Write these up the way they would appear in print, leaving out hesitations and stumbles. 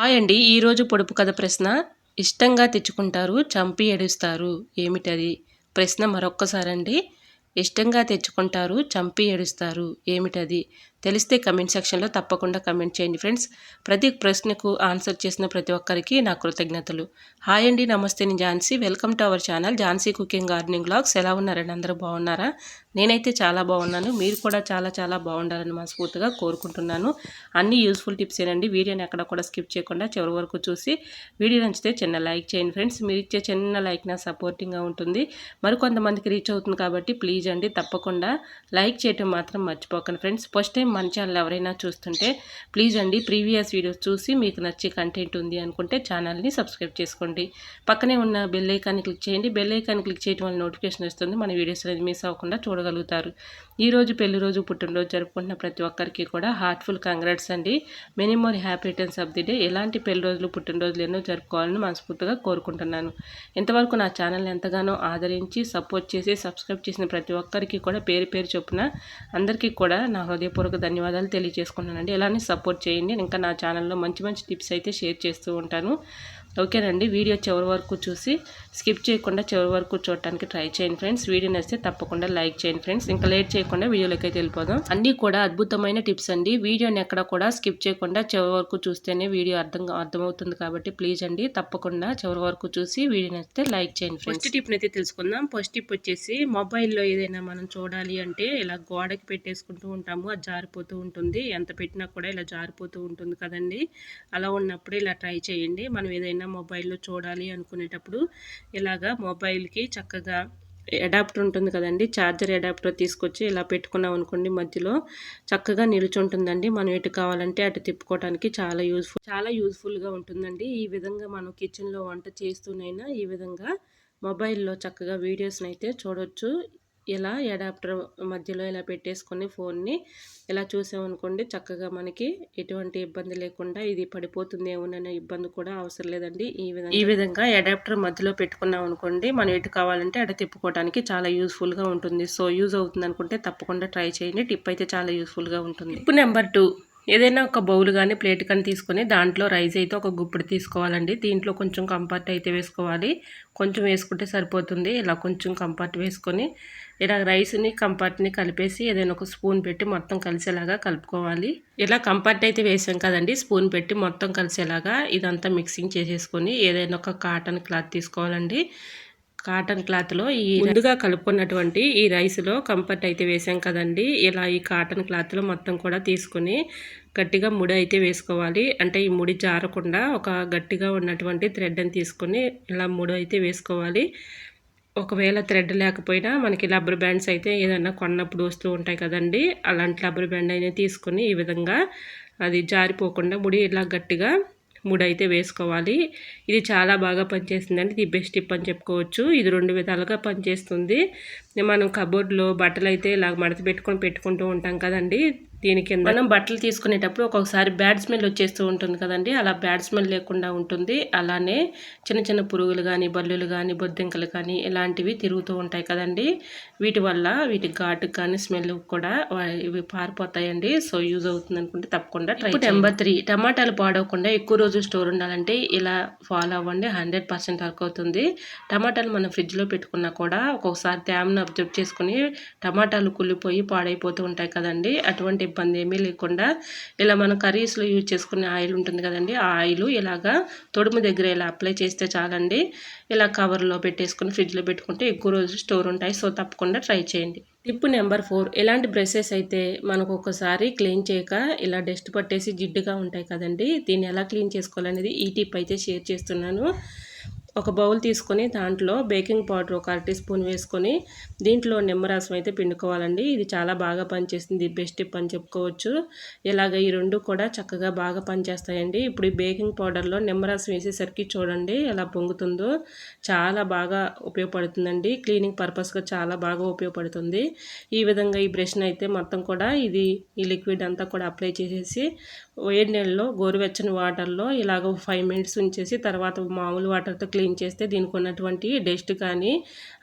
Hi అండి. ఈరోజు పొడుపు కథ ప్రశ్న. ఇష్టంగా తెచ్చుకుంటారు, చంపి ఏడుస్తారు. ఏమిటది? ప్రశ్న మరొక్కసారండి. ఇష్టంగా తెచ్చుకుంటారు, చంపి ఏడుస్తారు. ఏమిటది? తెలిస్తే కమెంట్ సెక్షన్లో తప్పకుండా కమెంట్ చేయండి ఫ్రెండ్స్. ప్రతి ప్రశ్నకు ఆన్సర్ చేసిన ప్రతి ఒక్కరికి నా కృతజ్ఞతలు. హాయ్ అండి, నమస్తే. నేను Jhansi. Welcome to our channel Jhansi cooking gardening vlogs. ఎలా ఉన్నారండి? అందరూ బాగున్నారా? నేనైతే చాలా బాగున్నాను. మీరు కూడా చాలా బాగుండాలని మనస్ఫూర్తిగా కోరుకుంటున్నాను. అన్ని యూస్ఫుల్ టిప్స్ ఏనండి. వీడియోని ఎక్కడ కూడా స్కిప్ చేయకుండా చివరి వరకు చూసి వీడియో నచ్చితే చిన్న లైక్ చేయండి ఫ్రెండ్స్. మీరు ఇచ్చే చిన్న లైక్ నా సపోర్టింగ్గా ఉంటుంది. మరికొంతమందికి రీచ్ అవుతుంది కాబట్టి ప్లీజ్ అండి తప్పకుండా లైక్ చేయటం మాత్రం మర్చిపోకండి ఫ్రెండ్స్. ఫస్ట్ టైం మన ఛానల్ ఎవరైనా చూస్తుంటే ప్లీజ్ అండి ప్రీవియస్ వీడియోస్ చూసి మీకు నచ్చే కంటెంట్ ఉంది అనుకుంటే ఛానల్ని సబ్స్క్రైబ్ చేసుకోండి. పక్కనే ఉన్న బెల్ ఐకాన్ని క్లిక్ చేయండి. బెల్ ఐకాన్ని క్లిక్ చేయడం వల్ల నోటిఫికేషన్ వస్తుంది. మన వీడియోస్ అనేది మిస్ అవ్వకుండా చూడగలుగుతారు. ఈరోజు పెళ్లి రోజు పుట్టినరోజు జరుపుకుంటున్న ప్రతి ఒక్కరికి కూడా హార్ట్ఫుల్ కంగ్రాట్స్ అండి. Many more happy returns of the day. ఎలాంటి పెళ్లి రోజులు పుట్టినరోజులు ఎన్నో జరుపుకోవాలని మనస్ఫూర్తిగా కోరుకుంటున్నాను. ఇంతవరకు నా ఛానల్ని ఎంతగానో ఆదరించి సపోర్ట్ చేసి సబ్స్క్రైబ్ చేసిన ప్రతి ఒక్కరికి కూడా పేరు పేరు చొప్పున అందరికీ కూడా నా హృదయపూర్వక ధన్యవాదాలు తెలియజేసుకుంటున్నానండి. ఇలానే సపోర్ట్ చేయండి. ఇంకా నా ఛానల్లో మంచి టిప్స్ అయితే షేర్ చేస్తూ ఉంటాను. ఓకేనండి. వీడియో చివరి వరకు చూసి స్కిప్ చేయకుండా చివరి వరకు చూడటానికి ట్రై చేయండి ఫ్రెండ్స్. వీడియో నచ్చితే తప్పకుండా లైక్ చేయండి ఫ్రెండ్స్. ఇంకా లేట్ చేయకుండా వీడియోలోకి అయితే వెళ్ళిపోదాం. అన్నీ కూడా అద్భుతమైన టిప్స్ అండి. వీడియోని ఎక్కడ కూడా స్కిప్ చేయకుండా చివరి వరకు చూస్తేనే వీడియో అర్థమవుతుంది కాబట్టి ప్లీజ్ అండి తప్పకుండా చివరి వరకు చూసి వీడియో నచ్చితే లైక్ చేయండి ఫ్రెండ్స్. ఫస్ట్ టిప్ని అయితే తెలుసుకుందాం. ఫస్ట్ టిప్ వచ్చేసి మొబైల్లో ఏదైనా మనం చూడాలి అంటే ఇలా గోడకి పెట్టేసుకుంటూ ఉంటాము. అది జారిపోతూ ఉంటుంది. ఎంత పెట్టినా కూడా ఇలా జారిపోతూ ఉంటుంది కదండి. అలా ఉన్నప్పుడు ఇలా ట్రై చేయండి. మనం ఏదైనా మొబైల్లో చూడాలి అనుకునేటప్పుడు ఇలాగా మొబైల్కి చక్కగా అడాప్టర్ ఉంటుంది కదండి, ఛార్జర్ అడాప్టర్ తీసుకొచ్చి ఇలా పెట్టుకున్నాం అనుకోండి, మధ్యలో చక్కగా నిలుచుంటుందండి. మనం ఎటు కావాలంటే అటు తిప్పుకోవడానికి చాలా యూజ్ఫుల్గా ఉంటుందండి. ఈ విధంగా మనం కిచెన్లో వంట చేస్తూనైనా ఈ విధంగా మొబైల్లో చక్కగా వీడియోస్ని అయితే చూడవచ్చు. ఇలా అడాప్టర్ మధ్యలో ఇలా పెట్టేసుకొని ఫోన్ని ఇలా చూసామనుకోండి, చక్కగా మనకి ఎటువంటి ఇబ్బంది లేకుండా ఇది పడిపోతుందేమోననే ఇబ్బంది కూడా అవసరం లేదండి. ఈ విధంగా అడాప్టర్ మధ్యలో పెట్టుకున్నాం అనుకోండి, మనం ఎటు కావాలంటే అటు తిప్పుకోవడానికి చాలా యూస్ఫుల్గా ఉంటుంది. సో యూజ్ అవుతుంది అనుకుంటే తప్పకుండా ట్రై చేయండి. టిప్ అయితే చాలా యూస్ఫుల్గా ఉంటుంది. Tip number 2. ఏదైనా ఒక బౌల్ కానీ ప్లేట్ కానీ తీసుకొని దాంట్లో రైస్ అయితే ఒక గుప్పుడు తీసుకోవాలండి. దీంట్లో కొంచెం కంఫర్ట్ అయితే వేసుకోవాలి. కొంచెం వేసుకుంటే సరిపోతుంది. ఇలా కొంచెం కంఫర్ట్ వేసుకొని ఇలా రైస్ని కంఫర్ట్ని కలిపేసి ఏదైనా ఒక స్పూన్ పెట్టి మొత్తం కలిసేలాగా కలుపుకోవాలి. ఇలా కంఫర్ట్ అయితే వేసాం కదండి, స్పూన్ పెట్టి మొత్తం కలిసేలాగా ఇదంతా మిక్సింగ్ చేసేసుకొని ఏదైనా ఒక కాటన్ క్లాత్ తీసుకోవాలండి. కాటన్ క్లాత్లో ఈ ముందుగా కలుపుకున్నటువంటి ఈ రైస్లో కంఫర్ట్ అయితే వేసాం కదండి, ఇలా ఈ కాటన్ క్లాత్లో మొత్తం కూడా తీసుకొని గట్టిగా ముడి అయితే వేసుకోవాలి. అంటే ఈ ముడి జారకుండా ఒక గట్టిగా ఉన్నటువంటి థ్రెడ్ని తీసుకొని ఇలా ముడి అయితే వేసుకోవాలి. ఒకవేళ థ్రెడ్ లేకపోయినా మనకి రబ్బర్ బ్యాండ్స్ అయితే ఏదన్నా కొన్నప్పుడు వస్తూ ఉంటాయి కదండి, అలాంటి రబ్బర్ బ్యాండ్ అయినా తీసుకొని ఈ విధంగా అది జారిపోకుండా ముడి ఇలా గట్టిగా ముడి అయితే వేసుకోవాలి. ఇది చాలా బాగా పనిచేస్తుందండి. ఇది బెస్ట్ టిప్ అని చెప్పుకోవచ్చు. ఇది 2 విధాలుగా పనిచేస్తుంది. మనం కబోర్డ్లో బట్టలు అయితే ఇలా మడత పెట్టుకుంటూ ఉంటాం కదండి, దీని కింద మనం బట్టలు తీసుకునేటప్పుడు ఒక్కొక్కసారి బ్యాడ్ స్మెల్ వచ్చేస్తూ ఉంటుంది కదండి, అలా బ్యాడ్ స్మెల్ లేకుండా ఉంటుంది. అలానే చిన్న పురుగులు కానీ, బల్లులు కానీ, బొద్దింకలు కానీ ఇలాంటివి తిరుగుతూ ఉంటాయి కదండి, వీటి వల్ల వీటి ఘాటుకు కానీ స్మెల్ కూడా ఇవి పారిపోతాయండి. సో యూజ్ అవుతుంది అనుకుంటే తప్పకుండా ట్రై చేయండి. నెంబర్ 3. టమాటాలు పాడవకుండా ఎక్కువ రోజులు స్టోర్ ఉండాలంటే ఇలా ఫాలో అవ్వండి. 100% వర్క్ అవుతుంది. టమాటాలు మనం ఫ్రిడ్జ్లో పెట్టుకున్నా కూడా ఒక్కొక్కసారి తేమను అబ్జర్వ్ చేసుకుని టమాటాలు కుళ్ళిపోయి పాడైపోతూ ఉంటాయి కదండి, అటువంటి ఇబ్బంది ఏమీ లేకుండా ఇలా మనం కర్రీస్లో యూజ్ చేసుకునే ఆయిల్ ఉంటుంది కదండి, ఆ ఆయిల్ ఇలాగా తొడుము దగ్గర ఇలా అప్లై చేస్తే చాలండి. ఇలా కవర్లో పెట్టేసుకుని ఫ్రిడ్జ్లో పెట్టుకుంటే ఎక్కువ రోజులు స్టోర్ ఉంటాయి. సో తప్పకుండా ట్రై చేయండి. Tip number 4. ఎలాంటి బ్రషెస్ అయితే మనకు ఒకసారి క్లీన్ చేయక ఇలా డస్ట్ పట్టేసి జిడ్డుగా ఉంటాయి కదండి, దీన్ని ఎలా క్లీన్ చేసుకోవాలనేది ఈ టిప్ అయితే షేర్ చేస్తున్నాను. ఒక బౌల్ తీసుకొని దాంట్లో బేకింగ్ పౌడర్ ఒక 1/2 టీ స్పూన్ వేసుకొని దీంట్లో నిమ్మరసం అయితే పిండుకోవాలండి. ఇది చాలా బాగా పనిచేస్తుంది. బెస్ట్ టిప్ అని చెప్పుకోవచ్చు. ఇలాగ ఈ 2 కూడా చక్కగా బాగా పనిచేస్తాయండి. ఇప్పుడు ఈ బేకింగ్ పౌడర్లో నిమ్మరసం వేసేసరికి చూడండి ఎలా పొంగుతుందో, చాలా బాగా ఉపయోగపడుతుందండి. క్లీనింగ్ పర్పస్గా చాలా బాగా ఉపయోగపడుతుంది. ఈ విధంగా ఈ బ్రష్ని అయితే మొత్తం కూడా ఈ లిక్విడ్ అంతా కూడా అప్లై చేసేసి వేడి నీళ్ళలో గోరువెచ్చని వాటర్లో ఇలాగ 5 మినిట్స్ ఉంచేసి తర్వాత మామూలు వాటర్తో క్లీన్ చేస్తే దీనికి ఉన్నటువంటి డస్ట్ కానీ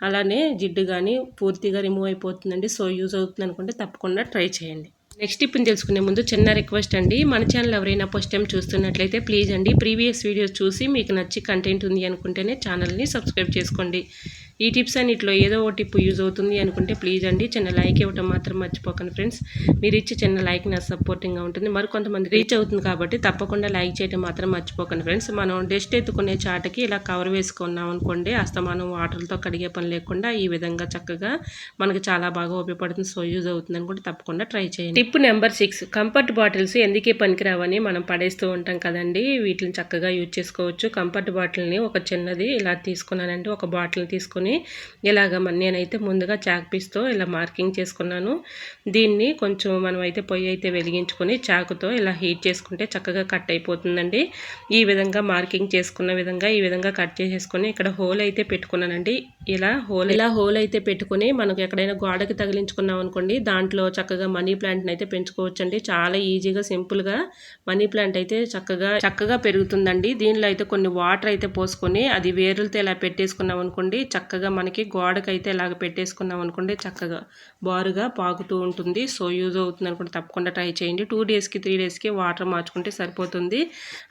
అలానే జిడ్డు కానీ పూర్తిగా రిమూవ్ అయిపోతుందండి. సో యూజ్ అవుతుంది అనుకుంటే తప్పకుండా ట్రై చేయండి. నెక్స్ట్ టిప్ని తెలుసుకునే ముందు చిన్న రిక్వెస్ట్ అండి, మన ఛానల్ ఎవరైనా ఫస్ట్ టైం చూస్తున్నట్లయితే ప్లీజ్ అండి ప్రీవియస్ వీడియోస్ చూసి మీకు నచ్చి కంటెంట్ ఉంది అనుకుంటేనే ఛానల్ని సబ్స్క్రైబ్ చేసుకోండి. ఈ టిప్స్ అన్నిటిలో ఏదో ఒక టిప్ యూజ్ అవుతుంది అనుకుంటే ప్లీజ్ అండి చిన్న లైక్ ఇవ్వడం మాత్రం మర్చిపోకండి ఫ్రెండ్స్. మీరు ఇచ్చే చిన్న లైక్ నాకు సపోర్టింగ్గా ఉంటుంది, మరికొంతమంది రీచ్ అవుతుంది కాబట్టి తప్పకుండా లైక్ చేయడం మాత్రం మర్చిపోకండి ఫ్రెండ్స్. మనం డస్ట్ ఎత్తుకునే చాటకి ఇలా కవర్ వేసుకున్నాం అనుకోండి, అస్తమానం వాటర్తో కడిగే పని లేకుండా ఈ విధంగా చక్కగా మనకి చాలా బాగా ఉపయోగపడుతుంది. సో యూజ్ అవుతుంది అనుకుంటే తప్పకుండా ట్రై చేయండి. టిప్ నెంబర్ 6, కంఫర్ట్ బాటిల్స్ ఎందుకే పనికిరావని మనం పడేస్తూ ఉంటాం కదండి, వీటిని చక్కగా యూజ్ చేసుకోవచ్చు. కంఫర్ట్ బాటిల్ని ఒక చిన్నది ఇలా తీసుకున్నానండి, ఒక బాటిల్ తీసుకొని ఇలాగ నేనైతే ముందుగా చాక్ పీస్తో ఇలా మార్కింగ్ చేసుకున్నాను. దీన్ని కొంచెం మనం అయితే పొయ్యి అయితే వెలిగించుకొని చాకుతో ఇలా హీట్ చేసుకుంటే చక్కగా కట్ అయిపోతుందండి. ఈ విధంగా మార్కింగ్ చేసుకున్న విధంగా ఈ విధంగా కట్ చేసేసుకొని ఇక్కడ హోల్ అయితే పెట్టుకున్నానండి. ఇలా హోల్ అయితే పెట్టుకొని మనకు ఎక్కడైనా గోడకి తగిలించుకున్నాం అనుకోండి, దాంట్లో చక్కగా మనీ ప్లాంట్ని అయితే పెంచుకోవచ్చండి. చాలా ఈజీగా సింపుల్గా మనీ ప్లాంట్ అయితే చక్కగా పెరుగుతుందండి. దీనిలో అయితే కొన్ని వాటర్ అయితే పోసుకొని అది వేరులతో ఇలా పెట్టేసుకున్నాం అనుకోండి, చక్కగా మనకి గోడకైతే ఇలాగ పెట్టేసుకున్నాం అనుకోండి చక్కగా బారుగా పాకుతూ ఉంటుంది. సో యూజ్ అవుతుంది అనుకుంటే తప్పకుండా ట్రై చేయండి. 2 డేస్కి 3 డేస్కి వాటర్ మార్చుకుంటే సరిపోతుంది.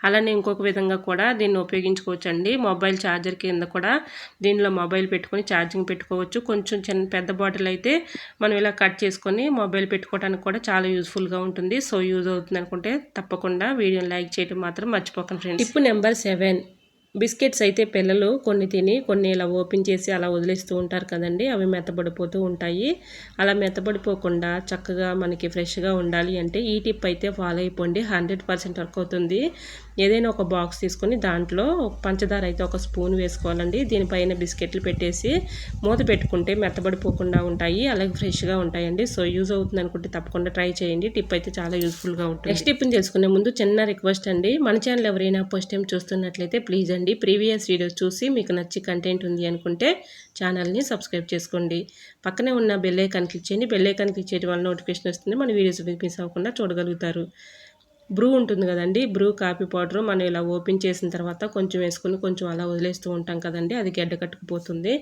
అలానే ఇంకొక విధంగా కూడా దీన్ని ఉపయోగించుకోవచ్చండి. మొబైల్ ఛార్జర్ కింద కూడా దీనిలో మొబైల్ పెట్టుకొని ఛార్జింగ్ పెట్టుకోవచ్చు. కొంచెం పెద్ద బాటిల్ అయితే మనం ఇలా కట్ చేసుకొని మొబైల్ పెట్టుకోవడానికి కూడా చాలా యూజ్ఫుల్గా ఉంటుంది. సో యూజ్ అవుతుంది అనుకుంటే తప్పకుండా వీడియోని లైక్ చేయడం మాత్రం మర్చిపోకండి ఫ్రెండ్స్. టిప్ నెంబర్ 7, బిస్కెట్స్ అయితే పిల్లలు కొన్ని తిని కొన్ని ఇలా ఓపెన్ చేసి అలా వదిలేస్తూ ఉంటారు కదండి, అవి మెత్తబడిపోతూ ఉంటాయి. అలా మెత్తబడిపోకుండా చక్కగా మనకి ఫ్రెష్గా ఉండాలి అంటే ఈ టిప్ అయితే ఫాలో అయిపోండి, 100% వర్క్ అవుతుంది. ఏదైనా ఒక బాక్స్ తీసుకొని దాంట్లో పంచదార అయితే ఒక స్పూన్ వేసుకోవాలండి. దీనిపైన బిస్కెట్లు పెట్టేసి మూత పెట్టుకుంటే మెత్తబడిపోకుండా ఉంటాయి, అలాగే ఫ్రెష్గా ఉంటాయండి. సో యూజ్ అవుతుంది అనుకుంటే తప్పకుండా ట్రై చేయండి. టిప్ అయితే చాలా యూజ్ఫుల్గా ఉంటుంది. నెక్స్ట్ టిప్ని తెలుసుకునే ముందు చిన్న రిక్వెస్ట్ అండి, మన ఛానల్ ఎవరైనా ఫస్ట్ టైం చూస్తున్నట్లయితే ప్లీజ్ అండి ప్రీవియస్ వీడియోస్ చూసి మీకు నచ్చి కంటెంట్ ఉంది అనుకుంటే ఛానల్ని సబ్స్క్రైబ్ చేసుకోండి. పక్కనే ఉన్న బెల్ ఐకాన్ క్లిక్ చేయండి. బెల్ ఐకాన్ క్లిక్ చేయడం వల్ల నోటిఫికేషన్ వస్తుంది, మన వీడియోస్ మిస్ అవ్వకుండా చూడగలుగుతారు. బ్రూ ఉంటుంది కదండి, బ్రూ కాఫీ పౌడర్ మనం ఇలా ఓపెన్ చేసిన తర్వాత కొంచెం వేసుకొని కొంచెం అలా వదిలేస్తూ ఉంటాం కదండి, అది గడ్డ కట్టుకుపోతుంది.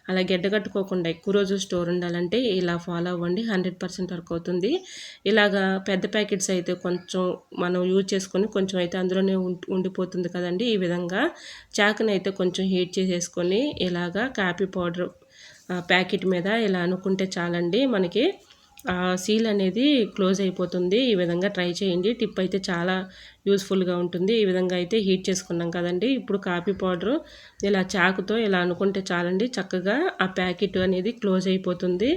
అలా గడ్డ కట్టుకోకుండా ఎక్కువ రోజులు స్టోర్ ఉండాలంటే ఇలా ఫాలో అవ్వండి, 100% వర్క్ అవుతుంది. ఇలాగా పెద్ద ప్యాకెట్స్ అయితే కొంచెం మనం యూజ్ చేసుకొని కొంచెం అయితే అందులోనే ఉండిపోతుంది కదండి. ఈ విధంగా చాకుని అయితే కొంచెం హీట్ చేసేసుకొని ఇలాగా కాఫీ పౌడర్ ప్యాకెట్ మీద ఇలా అనుకుంటే చాలండి, మనకి సీల్ అనేది క్లోజ్ అయిపోతుంది. ఈ విధంగా ట్రై చేయండి. టిప్ అయితే చాలా యూస్ఫుల్గా ఉంటుంది. ఈ విధంగా అయితే హీట్ చేసుకున్నాం కదండి, ఇప్పుడు కాఫీ పౌడరు ఇలా చాకుతో ఇలా అనుకుంటే చాలండి, చక్కగా ఆ ప్యాకెట్ అనేది క్లోజ్ అయిపోతుంది.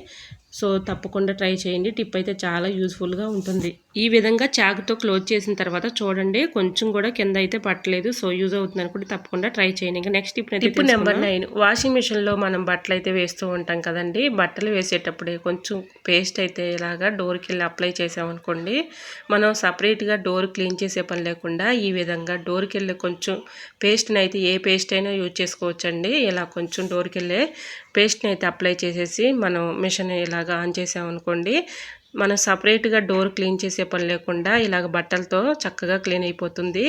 సో తప్పకుండా ట్రై చేయండి. టిప్ అయితే చాలా యూస్ఫుల్గా ఉంటుంది. ఈ విధంగా చాకుతో క్లోజ్ చేసిన తర్వాత చూడండి కొంచెం కూడా కింద అయితే పట్టలేదు. సో యూజ్ అవుతుంది అనుకుంటే తప్పకుండా ట్రై చేయండి. ఇంకా నెక్స్ట్ టిప్ నెంబర్ 9, వాషింగ్ మిషన్లో మనం బట్టలు అయితే వేస్తూ ఉంటాం కదండి, బట్టలు వేసేటప్పుడే కొంచెం పేస్ట్ అయితే ఇలాగా డోర్కి వెళ్ళి అప్లై చేసామనుకోండి, మనం సపరేట్గా డోర్ క్లీన్ చేసే పని లేకుండా ఈ విధంగా డోర్కి వెళ్ళి కొంచెం పేస్ట్ని అయితే ఏ పేస్ట్ అయినా యూజ్ చేసుకోవచ్చండి. ఇలా కొంచెం డోర్కి వెళ్ళే పేస్ట్ని అయితే అప్లై చేసేసి మనం మిషన్ ఇలాగ ఆన్ చేసామనుకోండి, మనం సపరేట్గా డోర్ క్లీన్ చేసే పని లేకుండా ఇలాగ బట్టలతో చక్కగా క్లీన్ అయిపోతుంది.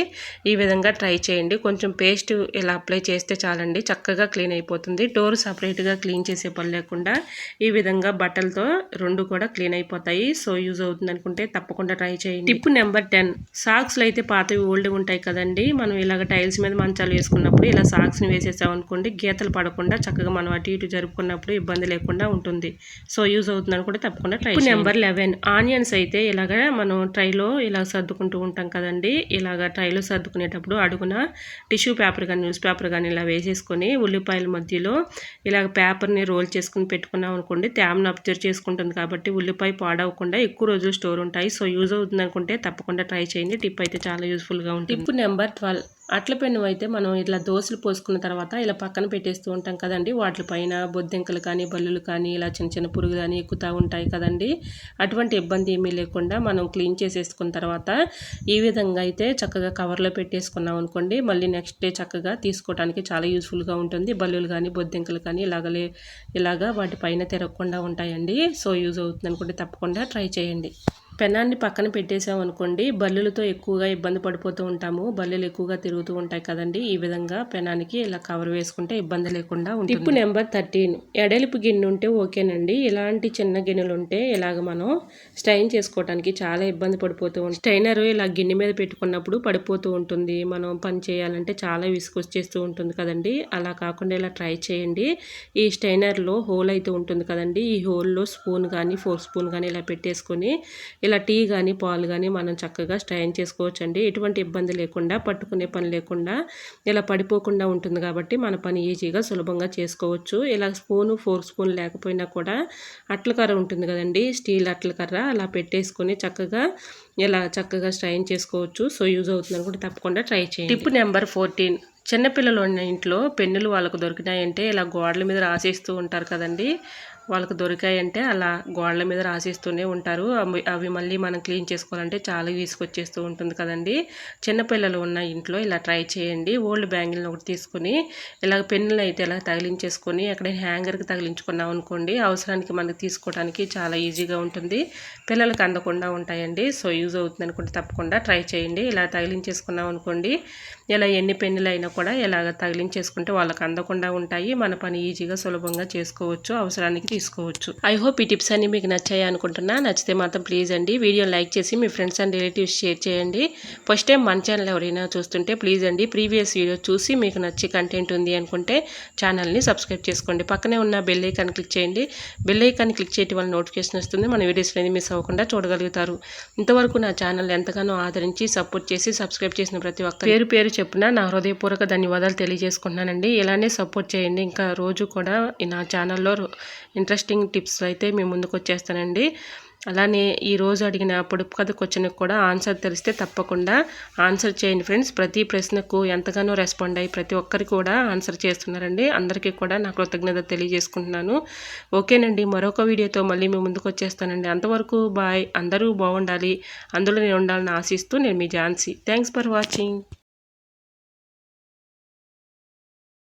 ఈ విధంగా ట్రై చేయండి. కొంచెం పేస్ట్ ఇలా అప్లై చేస్తే చాలండి, చక్కగా క్లీన్ అయిపోతుంది. డోర్ సపరేట్గా క్లీన్ చేసే పని లేకుండా ఈ విధంగా బట్టలతో రెండు కూడా క్లీన్ అయిపోతాయి. సో యూజ్ అవుతుంది అనుకుంటే తప్పకుండా ట్రై చేయండి. టిప్ నెంబర్ 10, సాక్స్లు అయితే పాతవి ఓల్డ్ ఉంటాయి కదండి, మనం ఇలాగ టైల్స్ మీద మంచాలు వేసుకున్నప్పుడు ఇలా సాక్స్ని వేసేసాం అనుకోండి, గీతలు పడకుండా చక్కగా మనం అటు ఇటు జరుపుకున్నప్పుడు ఇబ్బంది లేకుండా ఉంటుంది. సో యూజ్ అవుతుంది అనుకుంటే తప్పకుండా ట్రై చేయండి. నెంబర్ 11, ఆనియన్స్ అయితే ఇలాగ మనం ట్రైలో ఇలా సర్దుకుంటూ ఉంటాం కదండి, ఇలాగ ట్రైలో సర్దుకునేటప్పుడు అడుగున టిష్యూ పేపర్ కానీ న్యూస్ పేపర్ కానీ ఇలా వేసేసుకొని ఉల్లిపాయల మధ్యలో ఇలాగ పేపర్ని రోల్ చేసుకుని పెట్టుకున్నాం అనుకోండి, తేమను అబ్జర్వ్ చేసుకుంటుంది కాబట్టి ఉల్లిపాయ పాడవకుండా ఎక్కువ రోజులు స్టోర్ ఉంటాయి. సో యూజ్ అవుతుంది అనుకుంటే తప్పకుండా ట్రై చేయండి. టిప్ అయితే చాలా యూస్ఫుల్గా ఉంటుంది. టిప్ నెంబర్ 12, అట్ల పెన్ను అయితే మనం ఇట్లా దోశలు పోసుకున్న తర్వాత ఇలా పక్కన పెట్టేస్తూ ఉంటాం కదండి, వాటిపైన బొద్దింకలు కానీ బల్లులు కానీ ఇలా చిన్న చిన్న పురుగులు కానీ ఎక్కుతూ ఉంటాయి కదండి, అటువంటి ఇబ్బంది ఏమీ లేకుండా మనం క్లీన్ చేసేసుకున్న తర్వాత ఈ విధంగా అయితే చక్కగా కవర్లో పెట్టేసుకున్నాం అనుకోండి, మళ్ళీ నెక్స్ట్ డే చక్కగా తీసుకోవడానికి చాలా యూస్ఫుల్గా ఉంటుంది. బల్లులు కానీ బొద్దింకలు కానీ ఇలాగా వాటిపైన తిరగకుండా ఉంటాయండి. సో యూజ్ అవుతుంది అనుకుంటే తప్పకుండా ట్రై చేయండి. పెనాన్ని పక్కన పెట్టేసాం అనుకోండి, బల్లులతో ఎక్కువగా ఇబ్బంది పడిపోతూ ఉంటాము. బల్లులు ఎక్కువగా తిరుగుతూ ఉంటాయి కదండి. ఈ విధంగా పెనానికి ఇలా కవర్ వేసుకుంటే ఇబ్బంది లేకుండా ఉంటుంది. టిప్ నెంబర్ 13, ఎడలిపు గిన్నె ఉంటే ఓకేనండి. ఇలాంటి చిన్న గిన్నెలు ఉంటే ఇలాగ మనం స్టైన్ చేసుకోవడానికి చాలా ఇబ్బంది పడిపోతూ ఉంటాం. స్టైనర్ ఇలా గిన్నె మీద పెట్టుకున్నప్పుడు పడిపోతూ ఉంటుంది. మనం పని చేయాలంటే చాలా విసుగొచ్చేస్తూ ఉంటుంది కదండి. అలా కాకుండా ఇలా ట్రై చేయండి. ఈ స్టైనర్లో హోల్ అయితే ఉంటుంది కదండి. ఈ హోల్లో స్పూన్ కానీ ఫోర్క్ స్పూన్ కానీ ఇలా పెట్టేసుకొని ఇలా టీ కానీ పాలు కానీ మనం చక్కగా స్ట్రైన్ చేసుకోవచ్చు అండి. ఎటువంటి ఇబ్బంది లేకుండా, పట్టుకునే పని లేకుండా ఇలా పడిపోకుండా ఉంటుంది కాబట్టి మన పని ఈజీగా సులభంగా చేసుకోవచ్చు. ఇలా స్పూను ఫోర్క్ స్పూన్ లేకపోయినా కూడా అట్ల కర్ర ఉంటుంది కదండి, స్టీల్ అట్ల కర్ర అలా పెట్టేసుకొని చక్కగా ఇలా చక్కగా స్ట్రైన్ చేసుకోవచ్చు. సో యూజ్ అవుతుంది అనుకుంటే తప్పకుండా ట్రై చేయండి. టిప్ నెంబర్ 14, చిన్నపిల్లలు ఉన్న ఇంట్లో పెన్నులు వాళ్ళకు దొరికినాయంటే ఇలా గోడల మీద రాసేస్తూ ఉంటారు కదండి. వాళ్ళకు దొరికాయంటే అలా గోడల మీద రాసేస్తూనే ఉంటారు. అవి మళ్ళీ మనం క్లీన్ చేసుకోవాలంటే చాలా విసుగొచ్చేస్తూ ఉంటుంది కదండి. చిన్నపిల్లలు ఉన్న ఇంట్లో ఇలా ట్రై చేయండి. ఓల్డ్ బ్యాంగిల్ని ఒకటి తీసుకొని ఇలా పెన్నులు అయితే ఇలా తగిలించేసుకొని అక్కడ హ్యాంగర్కి తగిలించుకున్నాం అనుకోండి, అవసరానికి మనకి తీసుకోవడానికి చాలా ఈజీగా ఉంటుంది. పిల్లలకు అందకుండా ఉంటాయండి. సో యూజ్ అవుతుంది అనుకుంటే తప్పకుండా ట్రై చేయండి. ఇలా తగిలించేసుకున్నాం అనుకోండి, ఇలా ఎన్ని పెన్నులు అయినా కూడా ఇలాగ తగిలించేసుకుంటే వాళ్ళకి అందకుండా ఉంటాయి. మన పని ఈజీగా సులభంగా చేసుకోవచ్చు, అవసరానికి తీసుకోవచ్చు. ఐ హోప్ ఈ టిప్స్ అన్ని మీకు నచ్చాయి అనుకుంటున్నా. నచ్చితే మాత్రం ప్లీజ్ అండి వీడియో లైక్ చేసి మీ ఫ్రెండ్స్ అండ్ రిలేటివ్స్ షేర్ చేయండి. ఫస్ట్ టైం మన ఛానల్ ఎవరైనా చూస్తుంటే ప్లీజ్ అండి ప్రీవియస్ వీడియో చూసి మీకు నచ్చి కంటెంట్ ఉంది అనుకుంటే ఛానల్ని సబ్స్క్రైబ్ చేసుకోండి. పక్కనే ఉన్న బెల్ ఐకాన్ క్లిక్ చేయండి. బెల్ ఐకాన్ క్లిక్ చేయడం వల్ల నోటిఫికేషన్ వస్తుంది. మన వీడియోస్ అనేది మిస్ అవ్వకుండా చూడగలుగుతారు. ఇంతవరకు నా ఛానల్ ఎంతగానో ఆదరించి సపోర్ట్ చేసి సబ్స్క్రైబ్ చేసిన ప్రతి ఒక్క పేరు చెప్పున నా హృదయపూర్వక ధన్యవాదాలు తెలియజేసుకుంటున్నానండి. ఇలానే సపోర్ట్ చేయండి. ఇంకా రోజు కూడా నా ఛానల్లో ఇంట్రెస్టింగ్ టిప్స్ అయితే మీ ముందుకు వచ్చేస్తానండి. అలానే ఈరోజు అడిగిన పొడుపు కథ క్వశ్చన్కి కూడా ఆన్సర్ తెలిస్తే తప్పకుండా ఆన్సర్ చేయండి ఫ్రెండ్స్. ప్రతి ప్రశ్నకు ఎంతగానో రెస్పాండ్ అయ్యి ప్రతి ఒక్కరికి కూడా ఆన్సర్ చేస్తున్నారండి. అందరికీ కూడా నా కృతజ్ఞత తెలియజేసుకుంటున్నాను. ఓకేనండి, మరొక వీడియోతో మళ్ళీ మీ ముందుకు వచ్చేస్తానండి. అంతవరకు బాయ్. అందరూ బాగుండాలి, అందులో నేను ఉండాలని ఆశిస్తూ నేను మీ ఝాన్సీ. Thanks for watching.